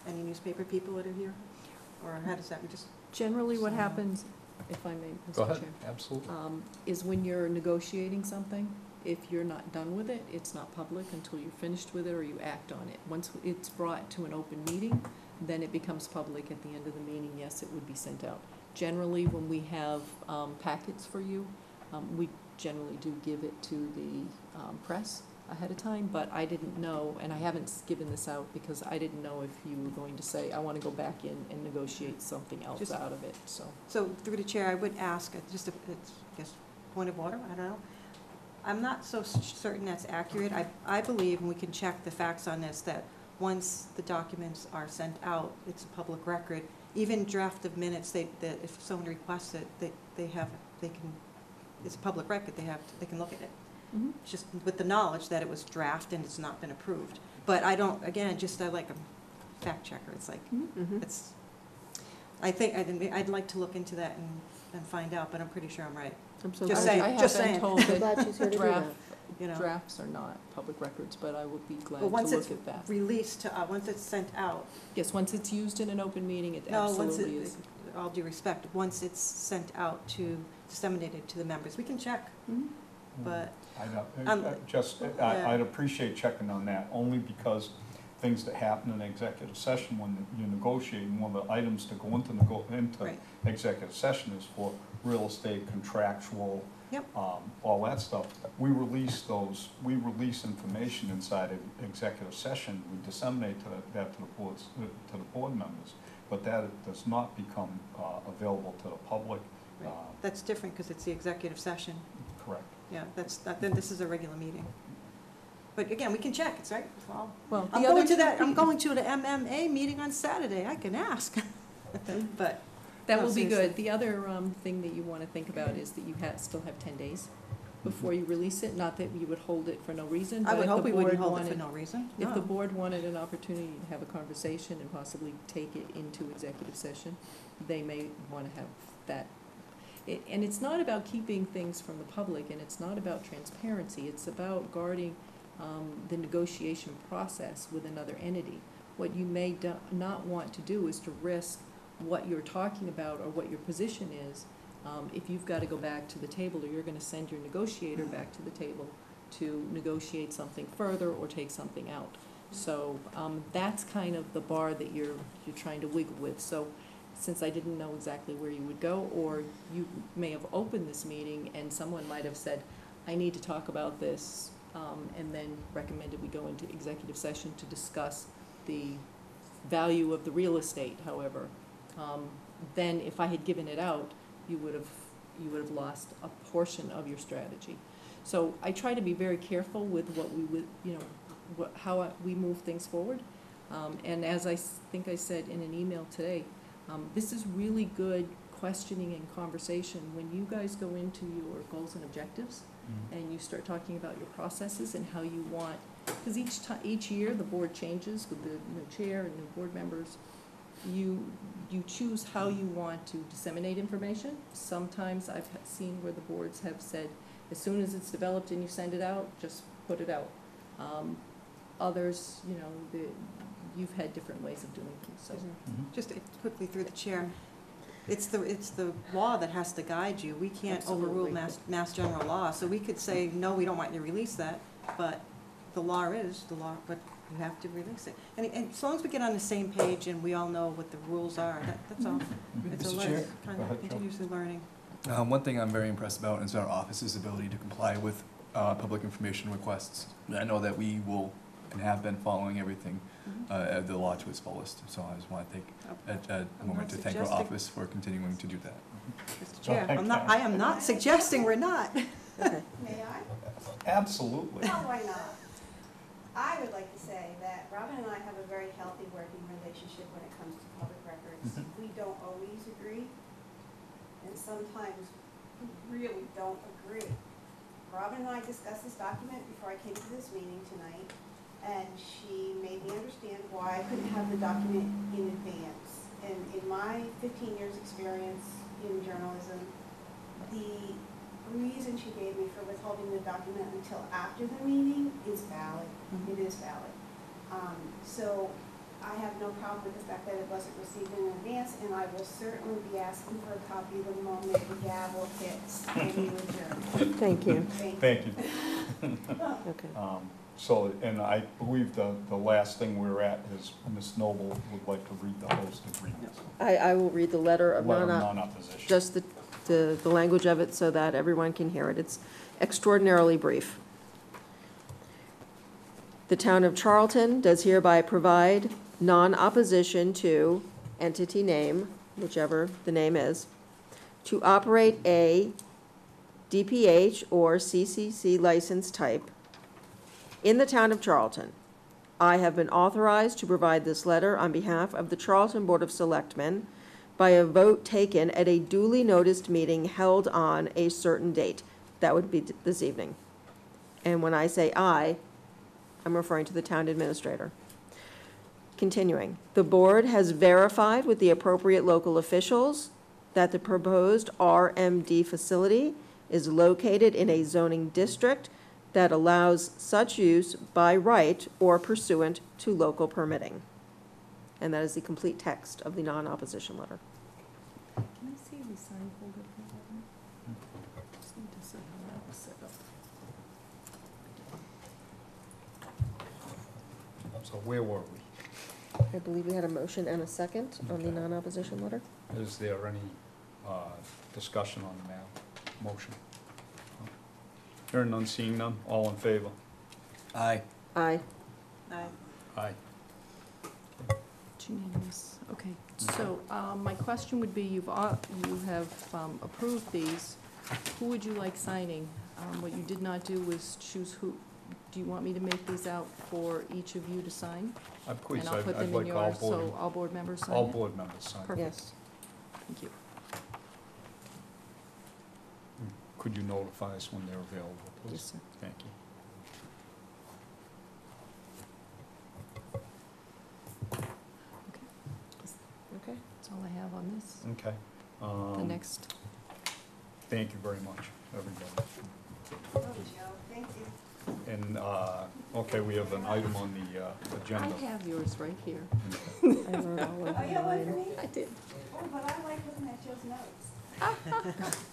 Speaker 4: any newspaper people that are here? Or how does that, we just,
Speaker 2: Generally, what
Speaker 4: So-
Speaker 2: happens, if I may, Mr.
Speaker 1: Go
Speaker 2: Chair.
Speaker 1: ahead, absolutely.
Speaker 2: Is when you're negotiating something, if you're not done with it, it's not public until you're finished with it or you act on it. Once it's brought to an open meeting, then it becomes public at the end of the meeting. Yes, it would be sent out. Generally, when we have packets for you, we generally do give it to the press ahead of time, but I didn't know, and I haven't given this out because I didn't know if you were going to say, I want to go back in and negotiate something else
Speaker 4: Just-
Speaker 2: out of it, so.
Speaker 4: so through the chair, I would ask, just a, it's, I guess, point of order, I don't know. I'm not so certain that's accurate. I believe, and we can check the facts on this, that once the documents are sent out, it's a public record. Even draft of minutes, that if someone requests it, they have they can, it's a public record, they can look at it.
Speaker 2: Mhm.
Speaker 4: Just with the knowledge that it was draft and it's not been approved. But I don't, again, I like a fact checker. It's like,
Speaker 3: Mhm.
Speaker 4: it's, I'd like to look into that and find out, but I'm pretty sure I'm right.
Speaker 3: I'm so
Speaker 4: Just
Speaker 3: glad-
Speaker 4: saying.
Speaker 2: I have
Speaker 4: just
Speaker 2: been
Speaker 4: saying.
Speaker 2: told
Speaker 3: I'm glad
Speaker 2: that
Speaker 3: she's here to do
Speaker 2: draft,
Speaker 3: that.
Speaker 4: You know,
Speaker 2: drafts are not public records, but I would be glad to
Speaker 4: but once
Speaker 2: look
Speaker 4: it's
Speaker 2: at that.
Speaker 4: released to, once it's sent out,
Speaker 2: Yes, once it's used in an open meeting, it
Speaker 4: no, once
Speaker 2: absolutely
Speaker 4: it,
Speaker 2: is.
Speaker 4: all due respect, once it's sent out disseminated to the members, we can check,
Speaker 2: Mhm.
Speaker 4: but,
Speaker 1: I'd appreciate checking on that, only because things that happen in executive session when you're negotiating, one of the items to go into
Speaker 4: Right.
Speaker 1: executive session is for real estate, contractual,
Speaker 4: Yep.
Speaker 1: all that stuff. We release information inside of executive session, we disseminate that to the board members, but that does not become available to the public.
Speaker 4: right. That's different because it's the executive session.
Speaker 1: Correct.
Speaker 4: Yeah, then this is a regular meeting. But again, we can check, it's right,
Speaker 2: Well,
Speaker 4: I'm
Speaker 2: the
Speaker 4: going
Speaker 2: other
Speaker 4: to that, I'm going to the MMA meeting on Saturday, I can ask. But,
Speaker 2: That
Speaker 4: No,
Speaker 2: will be
Speaker 4: seriously.
Speaker 2: good. The other thing that you want to think about is that you still have 10 days before you release it, not that you would hold it for no reason,
Speaker 4: I
Speaker 2: but
Speaker 4: would
Speaker 2: if
Speaker 4: hope
Speaker 2: the
Speaker 4: we wouldn't
Speaker 2: board
Speaker 4: hold it for
Speaker 2: wanted,
Speaker 4: no reason,
Speaker 2: if the
Speaker 4: no.
Speaker 2: board wanted an opportunity to have a conversation and possibly take it into executive session, they may want to have that. And it's not about keeping things from the public, and it's not about transparency, it's about guarding the negotiation process with another entity. What you may not want to do is to risk what you're talking about or what your position is, if you've got to go back to the table, or you're going to send your negotiator back to the table to negotiate something further or take something out. So that's kind of the bar that you're trying to wiggle with. So since I didn't know exactly where you would go, or you may have opened this meeting and someone might have said, I need to talk about this, and then recommended we go into executive session to discuss the value of the real estate, however, then if I had given it out, you would have lost a portion of your strategy. So I try to be very careful with what we would, how we move things forward. And as I think I said in an email today, this is really good questioning and conversation when you guys go into your goals and objectives and you start talking about your processes and how you want, because each year the board changes with the new chair and new board members. You choose how you want to disseminate information. Sometimes I've seen where the boards have said, as soon as it's developed and you send it out, just put it out. Others, you've had different ways of doing things, so.
Speaker 4: Just quickly through the chair, it's the law that has to guide you. We can't overrule
Speaker 2: Absolutely.
Speaker 4: mass general law, so we could say, no, we don't want you to release that, but the law is the law, but you have to release it. And as long as we get on the same page and we all know what the rules are, that's all. It's a
Speaker 5: Mr.
Speaker 4: learning,
Speaker 5: Chair?
Speaker 4: kind
Speaker 1: Go
Speaker 4: of
Speaker 1: ahead, Joe.
Speaker 4: continuously learning.
Speaker 5: One thing I'm very impressed about is our office's ability to comply with public information requests. I know that we will and have been following everything, the law to its fullest. So I just want to take a
Speaker 4: I'm
Speaker 5: moment
Speaker 4: not
Speaker 5: to thank our
Speaker 4: suggesting-
Speaker 5: office for continuing to do that.
Speaker 4: Mr. Chair, I am not suggesting we're not.
Speaker 3: Okay.
Speaker 6: May I?
Speaker 1: Absolutely.
Speaker 6: Oh, why not? I would like to say that Robin and I have a very healthy working relationship when it comes to public records. We don't always agree, and sometimes we really don't agree. Robin and I discussed this document before I came to this meeting tonight, and she made me understand why I couldn't have the document in advance. And in my 15 years' experience in journalism, the reason she gave me for withholding the document until after the meeting is valid. It is valid. So I have no problem with the fact that it wasn't received in advance, and I will certainly be asking for a copy the moment the gavel hits and we adjourn.
Speaker 3: Thank you.
Speaker 1: Thank you.
Speaker 3: Okay.
Speaker 1: So, and I believe the last thing we're at is Ms. Noble would like to read the host agreement.
Speaker 3: I will read the letter of
Speaker 1: Letter of
Speaker 3: non-opposition.
Speaker 1: non-opposition.
Speaker 3: Just the language of it so that everyone can hear it. It's extraordinarily brief. The town of Charlton does hereby provide non-opposition to entity name, whichever the name is, to operate a DPH or CCC license type in the town of Charlton. I have been authorized to provide this letter on behalf of the Charlton Board of Selectmen by a vote taken at a duly noticed meeting held on a certain date. That would be this evening. And when I say I, I'm referring to the town administrator. Continuing, the board has verified with the appropriate local officials that the proposed RMD facility is located in a zoning district that allows such use by right or pursuant to local permitting. And that is the complete text of the non-opposition letter.
Speaker 2: Can I see the sign folder for that one? Just need to see how that was set up.
Speaker 1: So where were we?
Speaker 3: I believe we had a motion and a second on the non-opposition letter.
Speaker 1: Is there any discussion on the motion? Hearing none, seeing none, all in favor?
Speaker 5: Aye.
Speaker 3: Aye.
Speaker 4: Aye.
Speaker 1: Aye.
Speaker 2: It's unanimous. Okay, so my question would be, you have approved these. Who would you like signing? What you did not do was choose who. Do you want me to make these out for each of you to sign?
Speaker 1: Please,
Speaker 2: And I'll put
Speaker 1: I'd
Speaker 2: them in
Speaker 1: like all
Speaker 2: yours, so all board members sign it?
Speaker 1: all board members sign.
Speaker 2: Perfect.
Speaker 3: Yes.
Speaker 2: Thank you.
Speaker 1: Could you notify us when they're available, please?
Speaker 2: Yes, sir.
Speaker 1: Thank you.
Speaker 3: Okay.
Speaker 2: That's all I have on this.
Speaker 1: Okay.
Speaker 2: The next,
Speaker 1: Thank you very much, everybody.
Speaker 6: Oh, Joe, thank you.
Speaker 1: And, okay, we have an item on the
Speaker 2: I
Speaker 1: agenda.
Speaker 2: have yours right here.
Speaker 3: I wrote all of
Speaker 6: Oh, you have one for
Speaker 3: mine.
Speaker 6: me?
Speaker 2: I did.
Speaker 6: Oh, but I like looking at Joe's notes.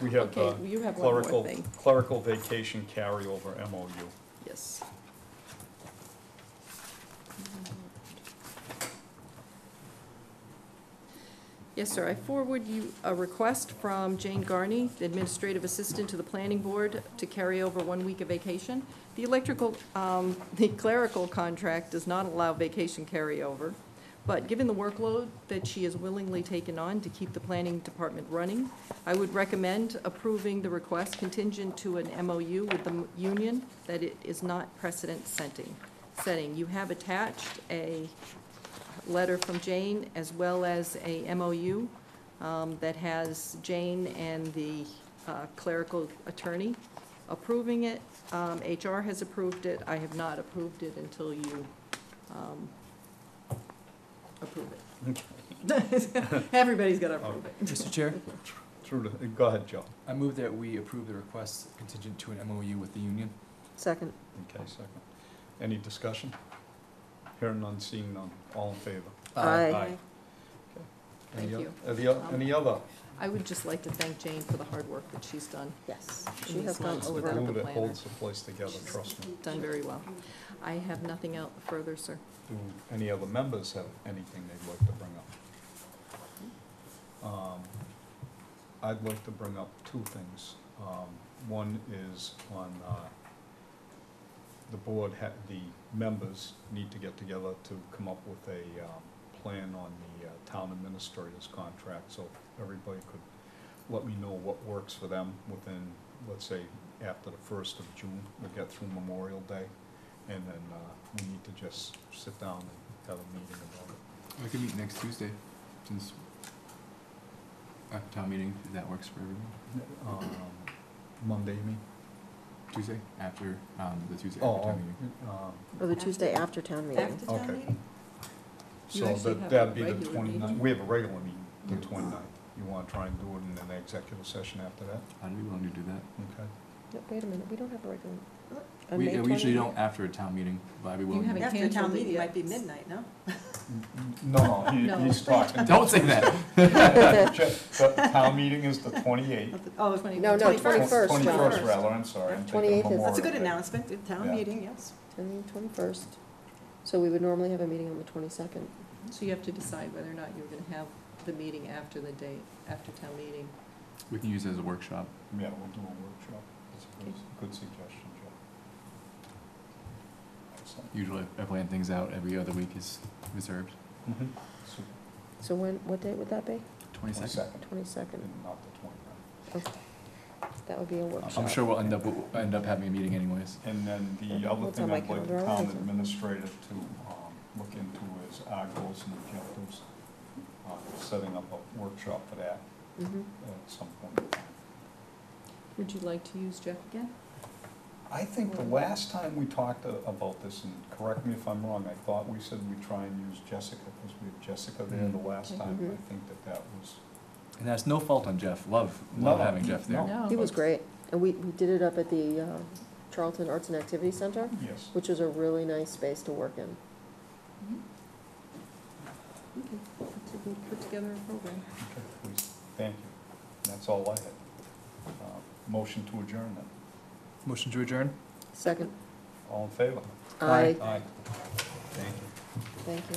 Speaker 1: We have
Speaker 2: Okay, you have one more
Speaker 1: clerical,
Speaker 2: thing.
Speaker 1: clerical vacation carryover MOU.
Speaker 2: Yes. Yes, sir. I forward you a request from Jane Garney, the administrative assistant to the planning board, to carry over 1 week of vacation. The the clerical contract does not allow vacation carryover, but given the workload that she has willingly taken on to keep the planning department running, I would recommend approving the request contingent to an MOU with the union that it is not precedent setting. You have attached a letter from Jane as well as a MOU that has Jane and the clerical attorney approving it. HR has approved it. I have not approved it until you approve it. Everybody's got to approve it.
Speaker 5: Mr. Chair,
Speaker 1: Go ahead, Joe.
Speaker 5: I move that we approve the request contingent to an MOU with the union.
Speaker 3: Second.
Speaker 1: Okay, second. Any discussion? Hearing none, seeing none, all in favor?
Speaker 3: Aye.
Speaker 2: Thank you.
Speaker 1: Any other?
Speaker 2: I would just like to thank Jane for the hard work that she's done.
Speaker 3: Yes.
Speaker 2: In
Speaker 3: She
Speaker 2: these
Speaker 3: has gone
Speaker 2: months
Speaker 3: over.
Speaker 2: without
Speaker 1: Glue
Speaker 2: the
Speaker 1: that
Speaker 2: planner.
Speaker 1: holds the place together, trust me.
Speaker 2: Done very well. I have nothing else further, sir.
Speaker 1: Do any other members have anything they'd like to bring up? I'd like to bring up two things. One is on, the board, the members need to get together to come up with a plan on the town administrator's contract, so everybody could let me know what works for them within, let's say, after the 1st of June. We'll get through Memorial Day, and then we need to just sit down and have a meeting about it.
Speaker 5: We can meet next Tuesday, since after town meeting, if that works for everyone.
Speaker 1: Monday, you mean?
Speaker 5: Tuesday, after, the Tuesday
Speaker 1: Oh,
Speaker 5: after town meeting.
Speaker 3: Or the Tuesday after town meeting.
Speaker 4: After town
Speaker 1: Okay.
Speaker 4: meeting?
Speaker 2: You
Speaker 1: So
Speaker 2: actually have a
Speaker 1: that'd be the
Speaker 2: regular
Speaker 1: 29th.
Speaker 2: meeting?
Speaker 1: We have a regular meeting, the 29th. You wanna try and do it in an executive session after that?
Speaker 5: I'd be willing to do that.
Speaker 1: Okay.
Speaker 3: No, wait a minute, we don't have a regular.
Speaker 5: We usually don't after a town meeting, but I'd be willing to.
Speaker 2: haven't
Speaker 4: After
Speaker 2: canceled
Speaker 4: town
Speaker 2: it
Speaker 4: meeting
Speaker 2: yet.
Speaker 4: might be midnight, no?
Speaker 1: No,
Speaker 2: No.
Speaker 1: he's talking.
Speaker 5: Don't say that.
Speaker 1: The town meeting is the 28th.
Speaker 4: Oh,
Speaker 3: No, 21st.
Speaker 1: 21st, rather, I'm sorry. I'm thinking
Speaker 3: 28th is-
Speaker 1: Memorial
Speaker 4: That's a good
Speaker 1: Day.
Speaker 4: announcement, the town
Speaker 1: Yeah.
Speaker 4: meeting, yes.
Speaker 3: 21st. So we would normally have a meeting on the 22nd.
Speaker 2: So you have to decide whether or not you're going to have the meeting after the date, after town meeting.
Speaker 5: We can use it as a workshop.
Speaker 1: Yeah, we'll do a workshop. That's a good suggestion, Joe. Excellent.
Speaker 5: Usually I plan things out, every other week is reserved.
Speaker 1: Mhm.
Speaker 3: So what date would that be?
Speaker 5: 22nd.
Speaker 3: 22nd.
Speaker 1: And not the 29th.
Speaker 3: Okay. That would be a workshop.
Speaker 5: I'm sure we'll end up having a meeting anyways.
Speaker 1: And then the other
Speaker 3: What's
Speaker 1: thing
Speaker 3: on my
Speaker 1: I'd like the
Speaker 3: calendar?
Speaker 1: town
Speaker 3: Is it-
Speaker 1: administrator to look into is our goals and objectives. setting up a workshop for that
Speaker 3: Mhm.
Speaker 1: at some point.
Speaker 2: Would you like to use Jeff again?
Speaker 1: I think the last time we talked about this, and correct me if I'm wrong, I thought we said we'd try and use Jessica, because we had Jessica there the last time.
Speaker 3: Mhm.
Speaker 1: I think that was.
Speaker 5: And that's no fault on Jeff. Love
Speaker 1: No,
Speaker 5: having Jeff there.
Speaker 1: no.
Speaker 3: He was great, and we did it up at the Charlton Arts and Activity Center,
Speaker 1: Yes.
Speaker 3: which is a really nice space to work in.
Speaker 2: Okay, so we'll put together a program.
Speaker 1: Okay, please, thank you. That's all I had. Motion to adjourn then.
Speaker 5: Motion to adjourn?
Speaker 3: Second.
Speaker 1: All in favor?
Speaker 3: Aye.
Speaker 1: Aye. Thank you.
Speaker 3: Thank you.